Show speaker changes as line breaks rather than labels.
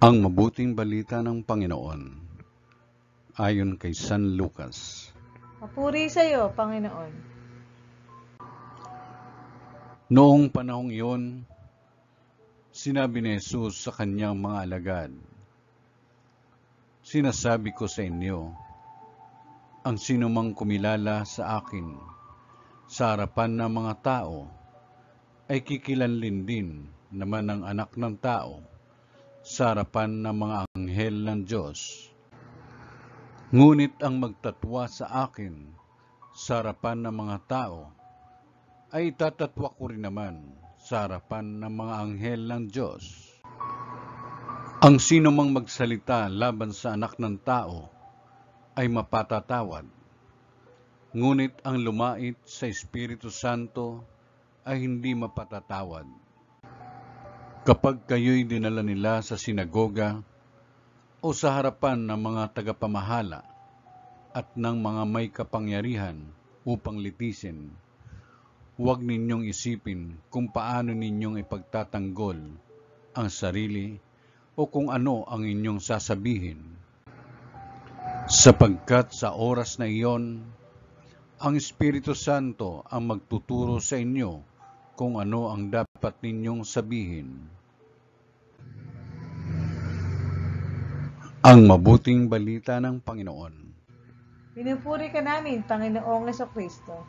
Ang mabuting balita ng Panginoon ayon kay San Lucas.
Papuri sa iyo, Panginoon.
Noong panahong iyon, sinabi ni Jesus sa kanyang mga alagad, "Sinasabi ko sa inyo, ang sinumang kumilala sa akin sa harapan ng mga tao, ay kikilanlin din naman ng Anak ng Tao sa harapan ng mga anghel ng Diyos. Ngunit ang magtatwa sa akin sa harapan ng mga tao, ay itatatwa ko rin naman sa harapan ng mga anghel ng Diyos. Ang sino mang magsalita laban sa Anak ng Tao ay mapatatawad, ngunit ang lumait sa Espiritu Santo ay hindi mapatatawad. Kapag kayo'y dinala nila sa sinagoga o sa harapan ng mga tagapamahala at ng mga may kapangyarihan upang litisin, huwag ninyong isipin kung paano ninyong ipagtatanggol ang sarili o kung ano ang inyong sasabihin. Sapagkat sa oras na iyon, ang Espiritu Santo ang magtuturo sa inyo kung ano ang dapat ninyong sabihin." Ang mabuting balita ng Panginoon.
Pinupuri ka namin, Panginoong Jesucristo.